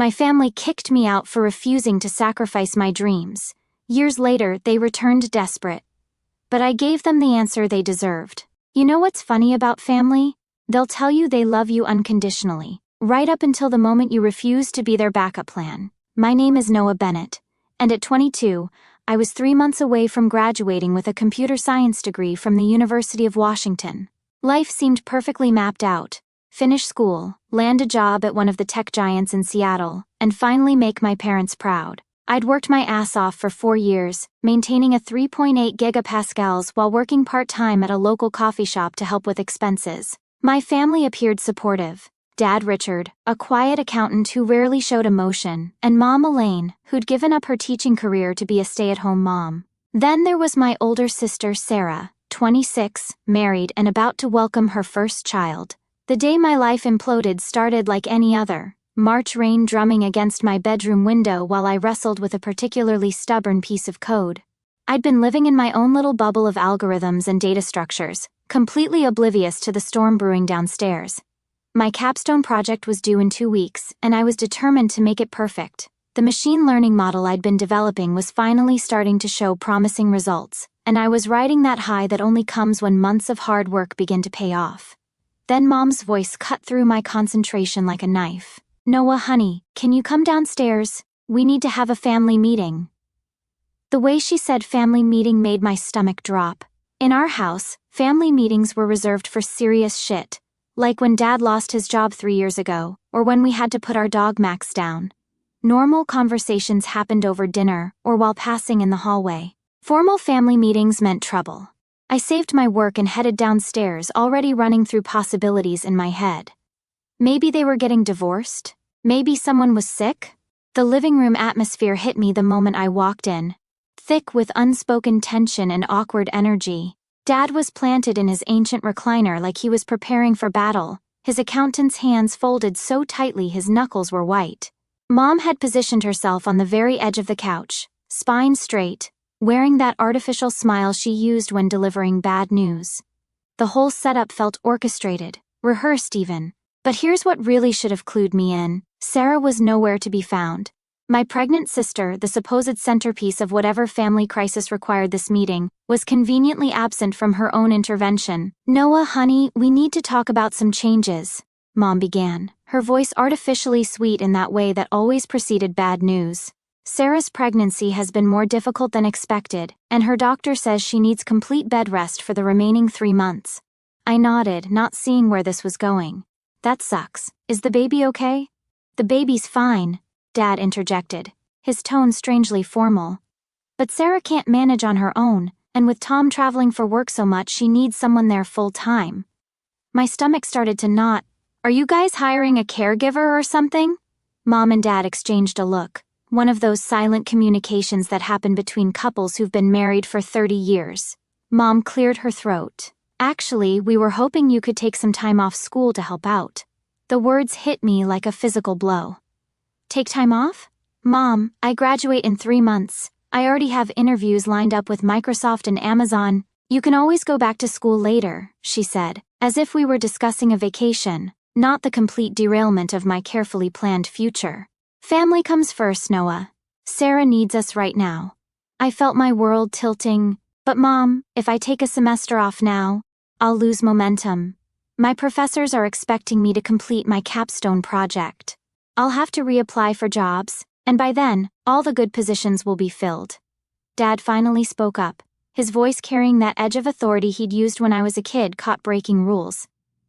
My family kicked me out for refusing to sacrifice my dreams. Years later, they returned desperate. But I gave them the answer they deserved. You know what's funny about family? They'll tell you they love you unconditionally, right up until the moment you refuse to be their backup plan. My name is Noah Bennett, and at 22, I was 3 months away from graduating with a computer science degree from the University of Washington. Life seemed perfectly mapped out. Finish school, land a job at one of the tech giants in Seattle, and finally make my parents proud. I'd worked my ass off for 4 years, maintaining a 3.8 gigapascals while working part-time at a local coffee shop to help with expenses. My family appeared supportive. Dad Richard, a quiet accountant who rarely showed emotion, and Mom Elaine, who'd given up her teaching career to be a stay-at-home mom. Then there was my older sister Sarah, 26, married and about to welcome her first child. The day my life imploded started like any other. March rain drumming against my bedroom window while I wrestled with a particularly stubborn piece of code. I'd been living in my own little bubble of algorithms and data structures, completely oblivious to the storm brewing downstairs. My capstone project was due in 2 weeks, and I was determined to make it perfect. The machine learning model I'd been developing was finally starting to show promising results, and I was riding that high that only comes when months of hard work begin to pay off. Then Mom's voice cut through my concentration like a knife. "Noah, honey, can you come downstairs? We need to have a family meeting." The way she said family meeting made my stomach drop. In our house, family meetings were reserved for serious shit. Like when Dad lost his job 3 years ago, or when we had to put our dog Max down. Normal conversations happened over dinner, or while passing in the hallway. Formal family meetings meant trouble. I saved my work and headed downstairs, already running through possibilities in my head. Maybe they were getting divorced? Maybe someone was sick? The living room atmosphere hit me the moment I walked in. Thick with unspoken tension and awkward energy. Dad was planted in his ancient recliner like he was preparing for battle, his accountant's hands folded so tightly his knuckles were white. Mom had positioned herself on the very edge of the couch, spine straight, wearing that artificial smile she used when delivering bad news. The whole setup felt orchestrated, rehearsed even. But here's what really should have clued me in. Sarah was nowhere to be found. My pregnant sister, the supposed centerpiece of whatever family crisis required this meeting, was conveniently absent from her own intervention. "Noah, honey, we need to talk about some changes," Mom began, her voice artificially sweet in that way that always preceded bad news. "Sarah's pregnancy has been more difficult than expected, and her doctor says she needs complete bed rest for the remaining 3 months. I nodded, not seeing where this was going. "That sucks. Is the baby okay?" "The baby's fine," Dad interjected, his tone strangely formal. "But Sarah can't manage on her own, and with Tom traveling for work so much she needs someone there full-time." My stomach started to knot. "Are you guys hiring a caregiver or something?" Mom and Dad exchanged a look, one of those silent communications that happen between couples who've been married for 30 years. Mom cleared her throat. "Actually, we were hoping you could take some time off school to help out." The words hit me like a physical blow. "Take time off? Mom, I graduate in 3 months. I already have interviews lined up with Microsoft and Amazon. You can always go back to school later," she said, as if we were discussing a vacation, not the complete derailment of my carefully planned future. "Family comes first, Noah. Sarah needs us right now." I felt my world tilting. "But Mom, if I take a semester off now, I'll lose momentum. My professors are expecting me to complete my capstone project. I'll have to reapply for jobs, and by then, all the good positions will be filled." Dad finally spoke up, his voice carrying that edge of authority he'd used when I was a kid caught breaking rules.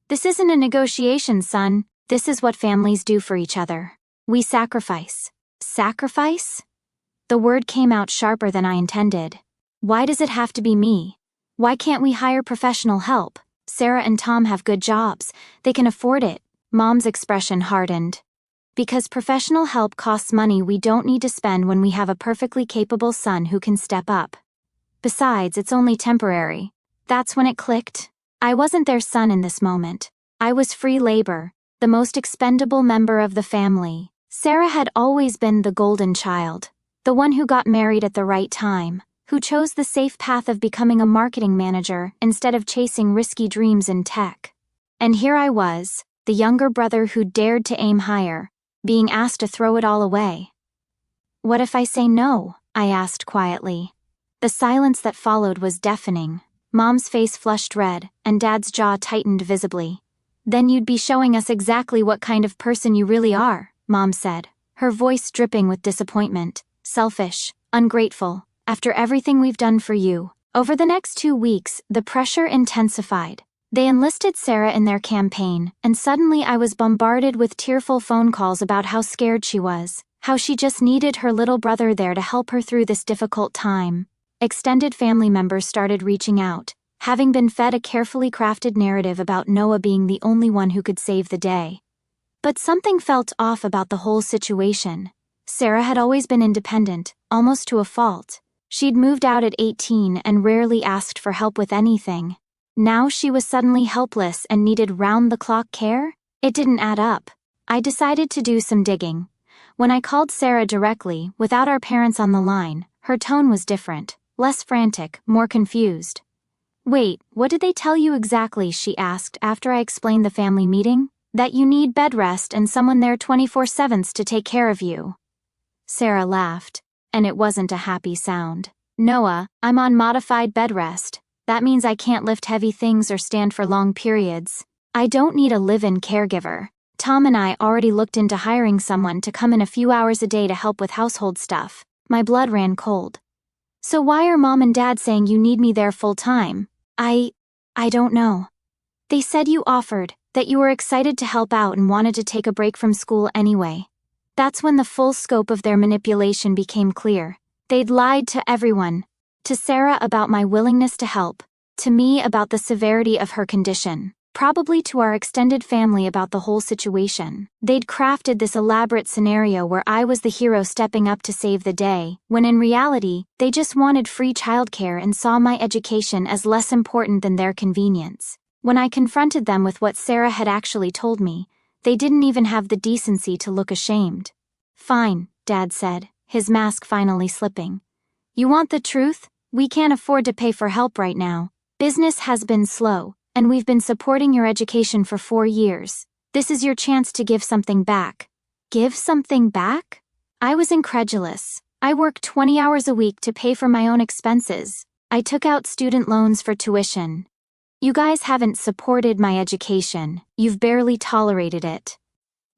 "This isn't a negotiation, son. This is what families do for each other. We sacrifice." "Sacrifice?" The word came out sharper than I intended. "Why does it have to be me? Why can't we hire professional help? Sarah and Tom have good jobs. They can afford it." Mom's expression hardened. "Because professional help costs money we don't need to spend when we have a perfectly capable son who can step up. Besides, it's only temporary." That's when it clicked. I wasn't their son in this moment. I was free labor, the most expendable member of the family. Sarah had always been the golden child, the one who got married at the right time, who chose the safe path of becoming a marketing manager instead of chasing risky dreams in tech. And here I was, the younger brother who dared to aim higher, being asked to throw it all away. What if I say no? I asked quietly. The silence that followed was deafening. Mom's face flushed red, and Dad's jaw tightened visibly. Then you'd be showing us exactly what kind of person you really are, Mom said, her voice dripping with disappointment. Selfish, ungrateful, after everything we've done for you. Over the next 2 weeks, the pressure intensified. They enlisted Sarah in their campaign, and suddenly I was bombarded with tearful phone calls about how scared she was, how she just needed her little brother there to help her through this difficult time. Extended family members started reaching out, having been fed a carefully crafted narrative about Noah being the only one who could save the day. But something felt off about the whole situation. Sarah had always been independent, almost to a fault. She'd moved out at 18 and rarely asked for help with anything. Now she was suddenly helpless and needed round-the-clock care? It didn't add up. I decided to do some digging. When I called Sarah directly, without our parents on the line, her tone was different, less frantic, more confused. Wait, what did they tell you exactly? She asked after I explained the family meeting. That you need bed rest and someone there 24/7 to take care of you. Sarah laughed, and it wasn't a happy sound. Noah, I'm on modified bed rest. That means I can't lift heavy things or stand for long periods. I don't need a live-in caregiver. Tom and I already looked into hiring someone to come in a few hours a day to help with household stuff. My blood ran cold. So why are Mom and Dad saying you need me there full-time? I don't know. They said you offered, that you were excited to help out and wanted to take a break from school anyway. That's when the full scope of their manipulation became clear. They'd lied to everyone. To Sarah about my willingness to help. To me about the severity of her condition. Probably to our extended family about the whole situation. They'd crafted this elaborate scenario where I was the hero stepping up to save the day, when in reality, they just wanted free childcare and saw my education as less important than their convenience. When I confronted them with what Sarah had actually told me, they didn't even have the decency to look ashamed. Fine, Dad said, his mask finally slipping. You want the truth? We can't afford to pay for help right now. Business has been slow, and we've been supporting your education for 4 years. This is your chance to give something back. Give something back? I was incredulous. I work 20 hours a week to pay for my own expenses. I took out student loans for tuition. You guys haven't supported my education. You've barely tolerated it.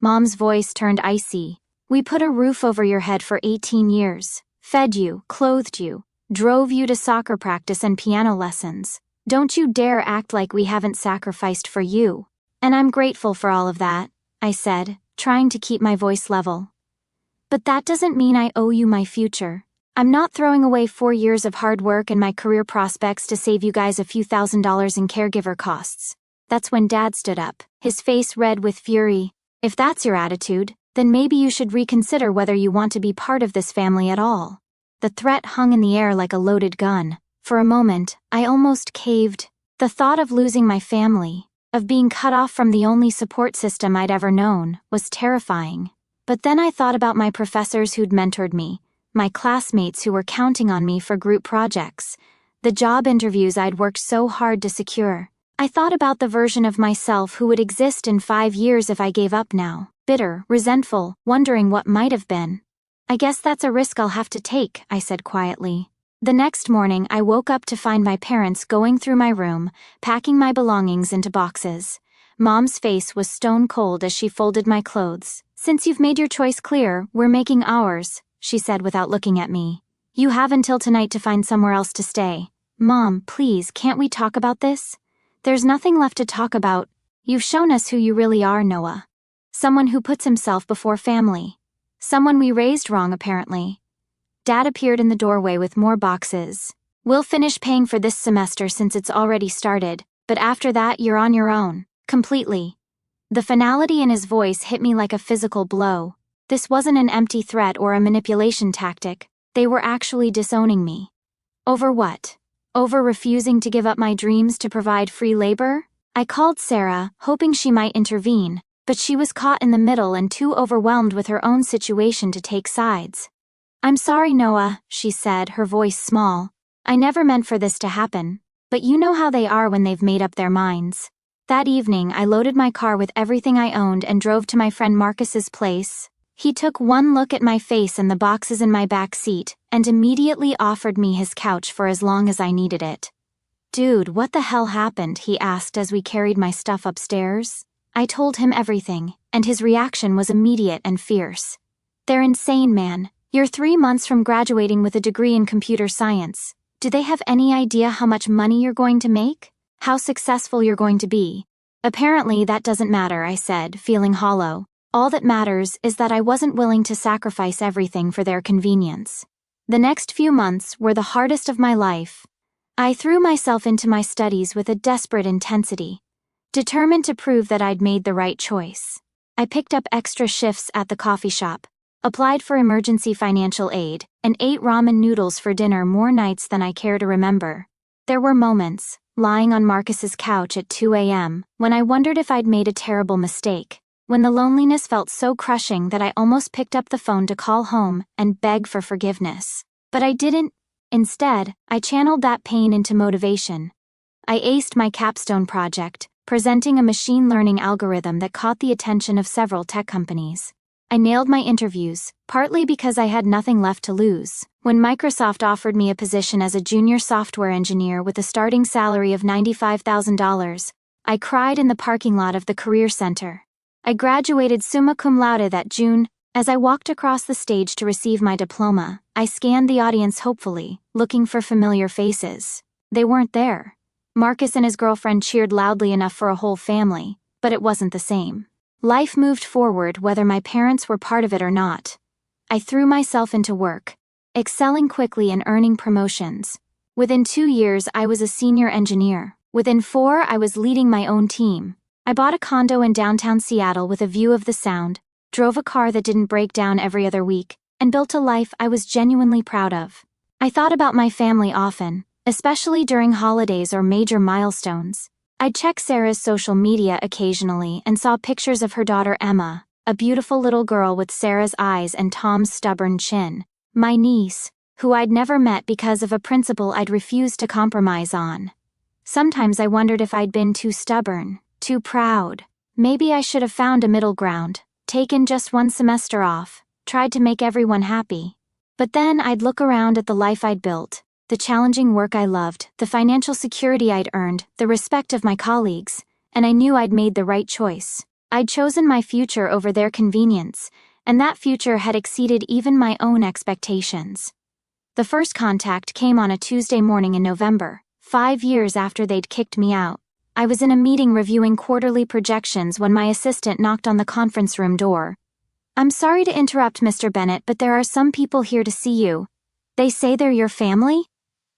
Mom's voice turned icy. We put a roof over your head for 18 years. Fed you, clothed you, drove you to soccer practice and piano lessons. Don't you dare act like we haven't sacrificed for you. And I'm grateful for all of that, I said, trying to keep my voice level. But that doesn't mean I owe you my future. I'm not throwing away 4 years of hard work and my career prospects to save you guys a few $1,000s in caregiver costs. That's when Dad stood up, his face red with fury. If that's your attitude, then maybe you should reconsider whether you want to be part of this family at all. The threat hung in the air like a loaded gun. For a moment, I almost caved. The thought of losing my family, of being cut off from the only support system I'd ever known, was terrifying. But then I thought about my professors who'd mentored me, my classmates who were counting on me for group projects, the job interviews I'd worked so hard to secure. I thought about the version of myself who would exist in 5 years if I gave up now, bitter, resentful, wondering what might have been. I guess that's a risk I'll have to take, I said quietly. The next morning I woke up to find my parents going through my room, packing my belongings into boxes. Mom's face was stone cold as she folded my clothes. Since you've made your choice clear, we're making ours, she said without looking at me. You have until tonight to find somewhere else to stay. Mom, please, can't we talk about this? There's nothing left to talk about. You've shown us who you really are, Noah. Someone who puts himself before family. Someone we raised wrong, apparently. Dad appeared in the doorway with more boxes. We'll finish paying for this semester since it's already started, but after that you're on your own. Completely. The finality in his voice hit me like a physical blow. This wasn't an empty threat or a manipulation tactic. They were actually disowning me. Over what? Over refusing to give up my dreams to provide free labor? I called Sarah, hoping she might intervene, but she was caught in the middle and too overwhelmed with her own situation to take sides. I'm sorry, Noah, she said, her voice small. I never meant for this to happen, but you know how they are when they've made up their minds. That evening, I loaded my car with everything I owned and drove to my friend Marcus's place. He took one look at my face and the boxes in my back seat and immediately offered me his couch for as long as I needed it. "Dude, what the hell happened?" he asked as we carried my stuff upstairs. I told him everything, and his reaction was immediate and fierce. "They're insane, man. You're 3 months from graduating with a degree in computer science. Do they have any idea how much money you're going to make? How successful you're going to be?" "Apparently that doesn't matter," I said, feeling hollow. "All that matters is that I wasn't willing to sacrifice everything for their convenience." The next few months were the hardest of my life. I threw myself into my studies with a desperate intensity, determined to prove that I'd made the right choice. I picked up extra shifts at the coffee shop, applied for emergency financial aid, and ate ramen noodles for dinner more nights than I care to remember. There were moments, lying on Marcus's couch at 2 a.m., when I wondered if I'd made a terrible mistake, when the loneliness felt so crushing that I almost picked up the phone to call home and beg for forgiveness. But I didn't. Instead, I channeled that pain into motivation. I aced my capstone project, presenting a machine learning algorithm that caught the attention of several tech companies. I nailed my interviews, partly because I had nothing left to lose. When Microsoft offered me a position as a junior software engineer with a starting salary of $95,000, I cried in the parking lot of the Career Center. I graduated summa cum laude that June. As I walked across the stage to receive my diploma, I scanned the audience hopefully, looking for familiar faces. They weren't there. Marcus and his girlfriend cheered loudly enough for a whole family, but it wasn't the same. Life moved forward whether my parents were part of it or not. I threw myself into work, excelling quickly and earning promotions. Within 2 years, I was a senior engineer. Within 4, I was leading my own team. I bought a condo in downtown Seattle with a view of the Sound, drove a car that didn't break down every other week, and built a life I was genuinely proud of. I thought about my family often, especially during holidays or major milestones. I'd check Sarah's social media occasionally and saw pictures of her daughter Emma, a beautiful little girl with Sarah's eyes and Tom's stubborn chin. My niece, who I'd never met because of a principle I'd refused to compromise on. Sometimes I wondered if I'd been too stubborn, too proud. Maybe I should have found a middle ground, taken just 1 semester off, tried to make everyone happy. But then I'd look around at the life I'd built, the challenging work I loved, the financial security I'd earned, the respect of my colleagues, and I knew I'd made the right choice. I'd chosen my future over their convenience, and that future had exceeded even my own expectations. The first contact came on a Tuesday morning in November, 5 years after they'd kicked me out. I was in a meeting reviewing quarterly projections when my assistant knocked on the conference room door. "I'm sorry to interrupt, Mr. Bennett, but there are some people here to see you. They say they're your family?"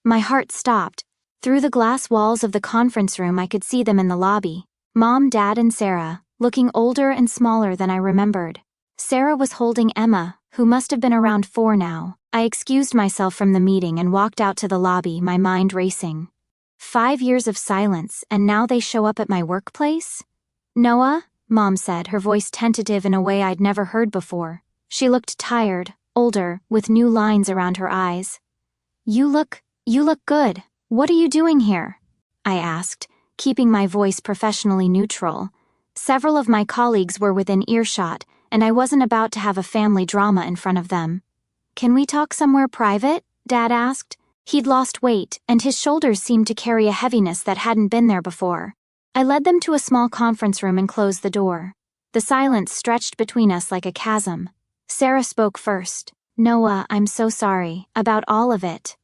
My heart stopped. Through the glass walls of the conference room I could see them in the lobby. Mom, Dad, and Sarah, looking older and smaller than I remembered. Sarah was holding Emma, who must have been around 4 now. I excused myself from the meeting and walked out to the lobby, my mind racing. 5 years of silence, and now they show up at my workplace? "Noah," Mom said, her voice tentative in a way I'd never heard before. She looked tired, older, with new lines around her eyes. You look good. What are you doing here?" I asked, keeping my voice professionally neutral. Several of my colleagues were within earshot, and I wasn't about to have a family drama in front of them. "Can we talk somewhere private?" Dad asked. He'd lost weight, and his shoulders seemed to carry a heaviness that hadn't been there before. I led them to a small conference room and closed the door. The silence stretched between us like a chasm. Sarah spoke first. "Noah, I'm so sorry about all of it.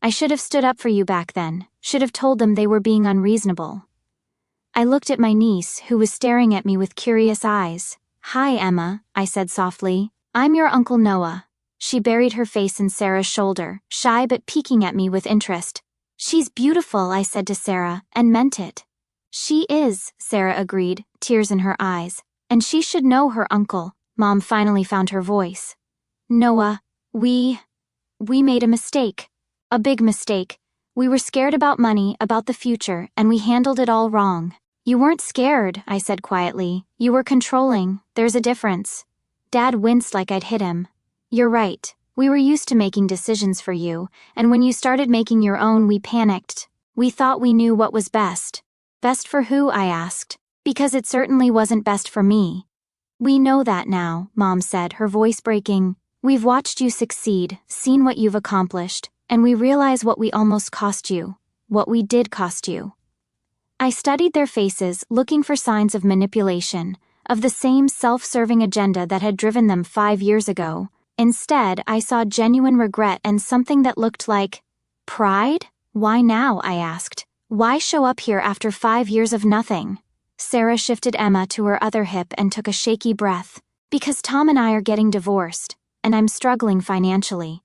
I should have stood up for you back then, should have told them they were being unreasonable." I looked at my niece, who was staring at me with curious eyes. "Hi, Emma," I said softly. "I'm your Uncle Noah." She buried her face in Sarah's shoulder, shy but peeking at me with interest. "She's beautiful," I said to Sarah, and meant it. "She is," Sarah agreed, tears in her eyes. "And she should know her uncle." Mom finally found her voice. "Noah, we made a mistake. A big mistake. We were scared about money, about the future, and we handled it all wrong." "You weren't scared," I said quietly. "You were controlling. There's a difference." Dad winced like I'd hit him. "You're right. We were used to making decisions for you, and when you started making your own, we panicked. We thought we knew what was best." "Best for who?" I asked. "Because it certainly wasn't best for me." We know that now, Mom said, her voice breaking. We've watched you succeed, seen what you've accomplished, and we realize what we almost cost you, what we did cost you. I studied their faces, looking for signs of manipulation, of the same self-serving agenda that had driven them 5 years ago. Instead, I saw genuine regret and something that looked like pride. Why now? I asked. Why show up here after 5 years of nothing? Sarah shifted Emma to her other hip and took a shaky breath. Because Tom and I are getting divorced, and I'm struggling financially.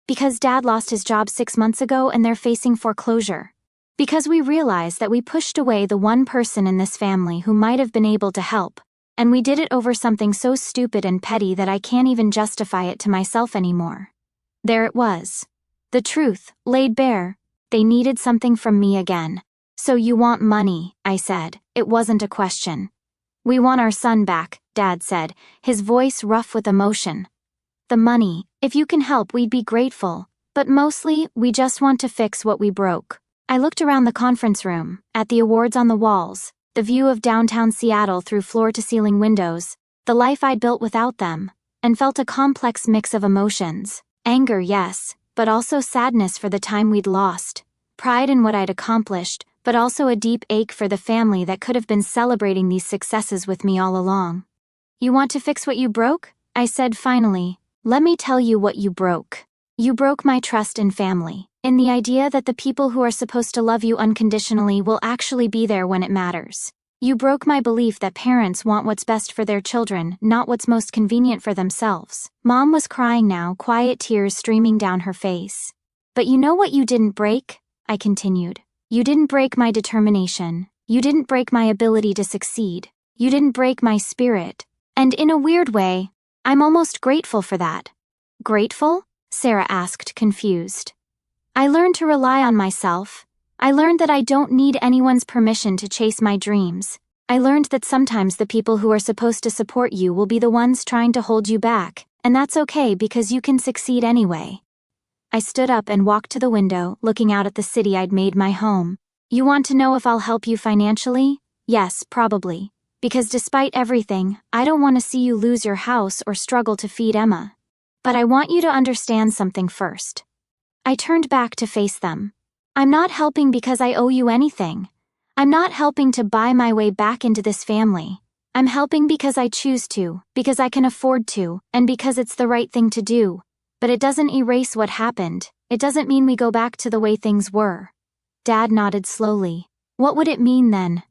Because Dad lost his job 6 months ago and they're facing foreclosure. Because we realized that we pushed away the one person in this family who might have been able to help, and we did it over something so stupid and petty that I can't even justify it to myself anymore. There it was. The truth, laid bare. They needed something from me again. So you want money, I said. It wasn't a question. We want our son back, Dad said, his voice rough with emotion. The money, if you can help, we'd be grateful. But mostly, we just want to fix what we broke. I looked around the conference room, at the awards on the walls, the view of downtown Seattle through floor-to-ceiling windows, the life I'd built without them, and felt a complex mix of emotions. Anger, yes, but also sadness for the time we'd lost. Pride in what I'd accomplished, but also a deep ache for the family that could have been celebrating these successes with me all along. You want to fix what you broke? I said finally. Let me tell you what you broke. You broke my trust in family, in the idea that the people who are supposed to love you unconditionally will actually be there when it matters. You broke my belief that parents want what's best for their children, not what's most convenient for themselves. Mom was crying now, quiet tears streaming down her face. But you know what you didn't break? I continued. You didn't break my determination. You didn't break my ability to succeed. You didn't break my spirit. And in a weird way, I'm almost grateful for that. Grateful? Sarah asked, confused. I learned to rely on myself. I learned that I don't need anyone's permission to chase my dreams. I learned that sometimes the people who are supposed to support you will be the ones trying to hold you back, and that's okay because you can succeed anyway. I stood up and walked to the window, looking out at the city I'd made my home. You want to know if I'll help you financially? Yes, probably. Because despite everything, I don't want to see you lose your house or struggle to feed Emma. But I want you to understand something first. I turned back to face them. I'm not helping because I owe you anything. I'm not helping to buy my way back into this family. I'm helping because I choose to, because I can afford to, and because it's the right thing to do. But it doesn't erase what happened. It doesn't mean we go back to the way things were. Dad nodded slowly. What would it mean then?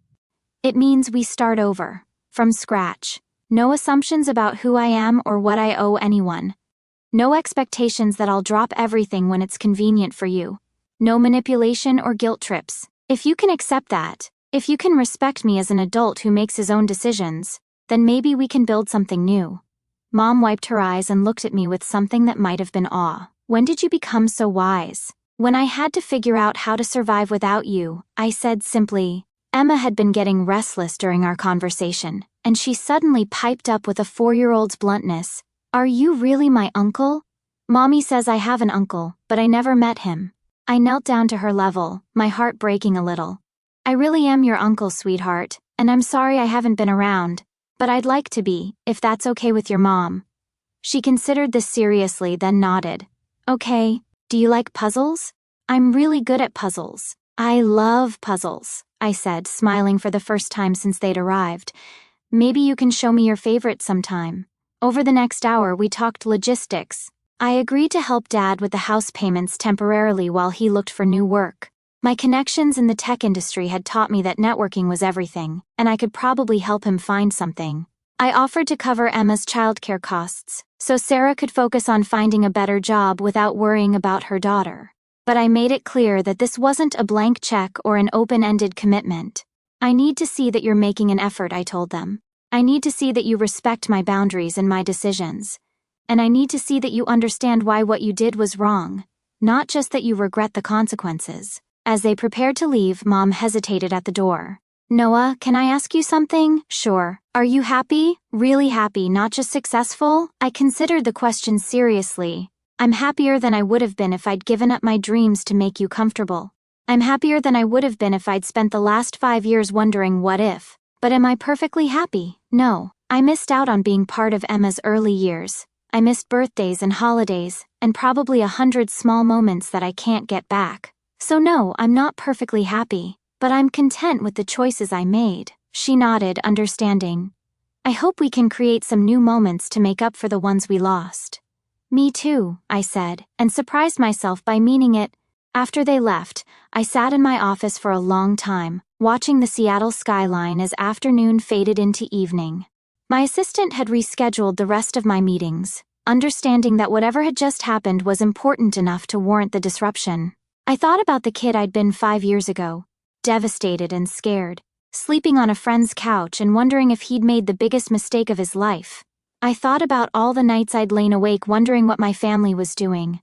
It means we start over, from scratch. No assumptions about who I am or what I owe anyone. No expectations that I'll drop everything when it's convenient for you. No manipulation or guilt trips. If you can accept that, if you can respect me as an adult who makes his own decisions, then maybe we can build something new. Mom wiped her eyes and looked at me with something that might have been awe. When did you become so wise? When I had to figure out how to survive without you, I said simply. Emma had been getting restless during our conversation, and she suddenly piped up with a 4-year-old's bluntness. Are you really my uncle? Mommy says I have an uncle, but I never met him. I knelt down to her level, my heart breaking a little. I really am your uncle, sweetheart, and I'm sorry I haven't been around, but I'd like to be, if that's okay with your mom. She considered this seriously, then nodded. Okay, do you like puzzles? I'm really good at puzzles. I love puzzles, I said, smiling for the first time since they'd arrived. Maybe you can show me your favorite sometime. Over the next hour, we talked logistics. I agreed to help Dad with the house payments temporarily while he looked for new work. My connections in the tech industry had taught me that networking was everything, and I could probably help him find something. I offered to cover Emma's childcare costs, so Sarah could focus on finding a better job without worrying about her daughter. But I made it clear that this wasn't a blank check or an open-ended commitment. I need to see that you're making an effort, I told them. I need to see that you respect my boundaries and my decisions. And I need to see that you understand why what you did was wrong, not just that you regret the consequences. As they prepared to leave, Mom hesitated at the door. Noah, can I ask you something? Sure. Are you happy? Really happy, not just successful? I considered the question seriously. I'm happier than I would have been if I'd given up my dreams to make you comfortable. I'm happier than I would have been if I'd spent the last 5 years wondering what if. But am I perfectly happy? No, I missed out on being part of Emma's early years. I missed birthdays and holidays, and probably 100 small moments that I can't get back. So no, I'm not perfectly happy, but I'm content with the choices I made. She nodded, understanding. I hope we can create some new moments to make up for the ones we lost. Me too, I said, and surprised myself by meaning it. After they left, I sat in my office for a long time, watching the Seattle skyline as afternoon faded into evening. My assistant had rescheduled the rest of my meetings, understanding that whatever had just happened was important enough to warrant the disruption. I thought about the kid I'd been 5 years ago, devastated and scared, sleeping on a friend's couch and wondering if he'd made the biggest mistake of his life. I thought about all the nights I'd lain awake wondering what my family was doing,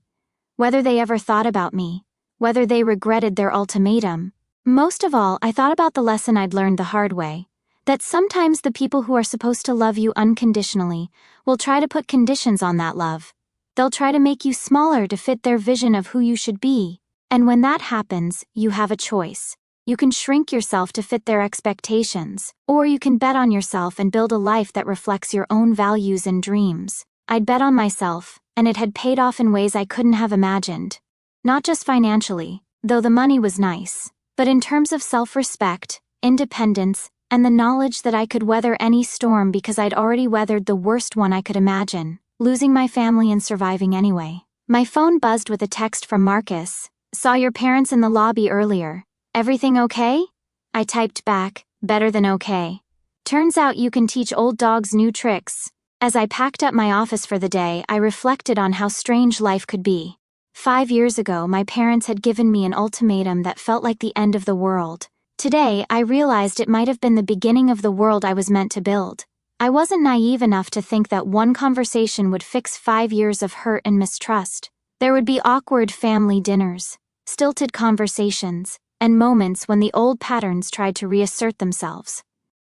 whether they ever thought about me, whether they regretted their ultimatum. Most of all, I thought about the lesson I'd learned the hard way, that sometimes the people who are supposed to love you unconditionally will try to put conditions on that love. They'll try to make you smaller to fit their vision of who you should be. And when that happens, you have a choice. You can shrink yourself to fit their expectations, or you can bet on yourself and build a life that reflects your own values and dreams. I'd bet on myself, and it had paid off in ways I couldn't have imagined. Not just financially, though the money was nice, but in terms of self-respect, independence, and the knowledge that I could weather any storm because I'd already weathered the worst one I could imagine, losing my family and surviving anyway. My phone buzzed with a text from Marcus. Saw your parents in the lobby earlier. Everything okay? I typed back, better than okay. Turns out you can teach old dogs new tricks. As I packed up my office for the day, I reflected on how strange life could be. 5 years ago, my parents had given me an ultimatum that felt like the end of the world. Today, I realized it might have been the beginning of the world I was meant to build. I wasn't naive enough to think that one conversation would fix 5 years of hurt and mistrust. There would be awkward family dinners, stilted conversations, and moments when the old patterns tried to reassert themselves.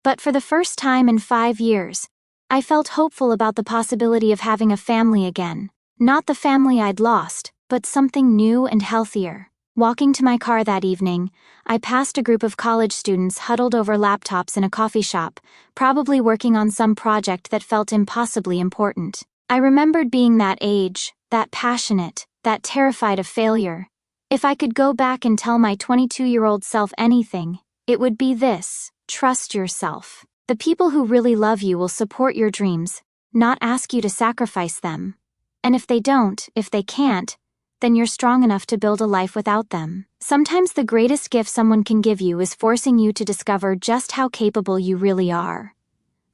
But for the first time in 5 years, I felt hopeful about the possibility of having a family again. Not the family I'd lost, but something new and healthier. Walking to my car that evening, I passed a group of college students huddled over laptops in a coffee shop, probably working on some project that felt impossibly important. I remembered being that age, that passionate, that terrified of failure. If I could go back and tell my 22-year-old self anything, it would be this: trust yourself. The people who really love you will support your dreams, not ask you to sacrifice them. And if they don't, if they can't, then you're strong enough to build a life without them. Sometimes the greatest gift someone can give you is forcing you to discover just how capable you really are.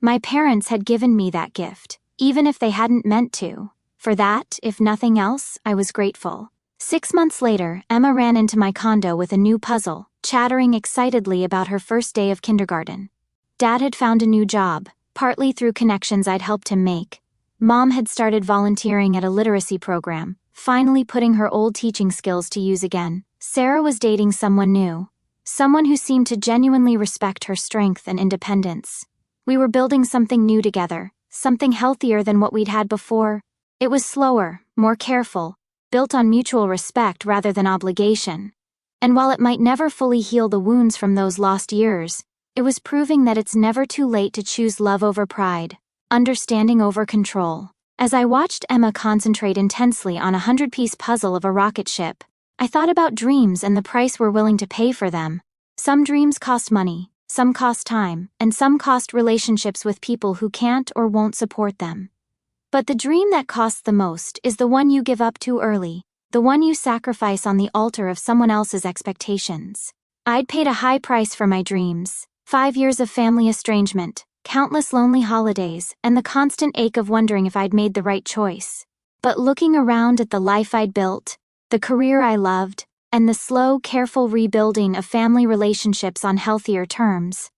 My parents had given me that gift, even if they hadn't meant to. For that, if nothing else, I was grateful. 6 months later, Emma ran into my condo with a new puzzle, chattering excitedly about her first day of kindergarten. Dad had found a new job, partly through connections I'd helped him make. Mom had started volunteering at a literacy program, finally putting her old teaching skills to use again. Sarah was dating someone new, someone who seemed to genuinely respect her strength and independence. We were building something new together, something healthier than what we'd had before. It was slower, more careful, built on mutual respect rather than obligation. And while it might never fully heal the wounds from those lost years, it was proving that it's never too late to choose love over pride, understanding over control. As I watched Emma concentrate intensely on a 100-piece puzzle of a rocket ship, I thought about dreams and the price we're willing to pay for them. Some dreams cost money, some cost time, and some cost relationships with people who can't or won't support them. But the dream that costs the most is the one you give up too early, the one you sacrifice on the altar of someone else's expectations. I'd paid a high price for my dreams: 5 years of family estrangement, countless lonely holidays, and the constant ache of wondering if I'd made the right choice. But looking around at the life I'd built, the career I loved, and the slow, careful rebuilding of family relationships on healthier terms,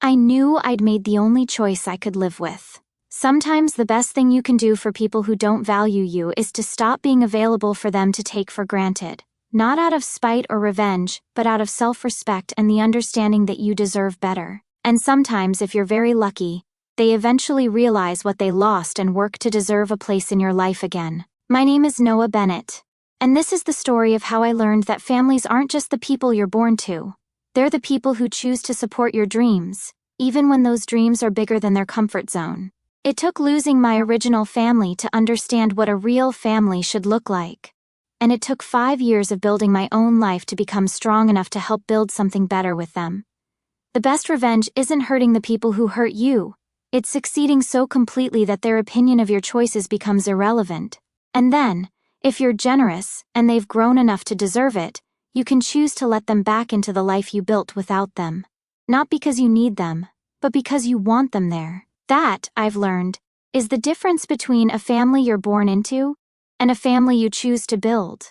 I knew I'd made the only choice I could live with. Sometimes the best thing you can do for people who don't value you is to stop being available for them to take for granted. Not out of spite or revenge, but out of self-respect and the understanding that you deserve better. And sometimes, if you're very lucky, they eventually realize what they lost and work to deserve a place in your life again. My name is Noah Bennett, and this is the story of how I learned that families aren't just the people you're born to. They're the people who choose to support your dreams, even when those dreams are bigger than their comfort zone. It took losing my original family to understand what a real family should look like. And it took 5 years of building my own life to become strong enough to help build something better with them. The best revenge isn't hurting the people who hurt you. It's succeeding so completely that their opinion of your choices becomes irrelevant. And then, if you're generous, and they've grown enough to deserve it, you can choose to let them back into the life you built without them. Not because you need them, but because you want them there. That, I've learned, is the difference between a family you're born into and a family you choose to build.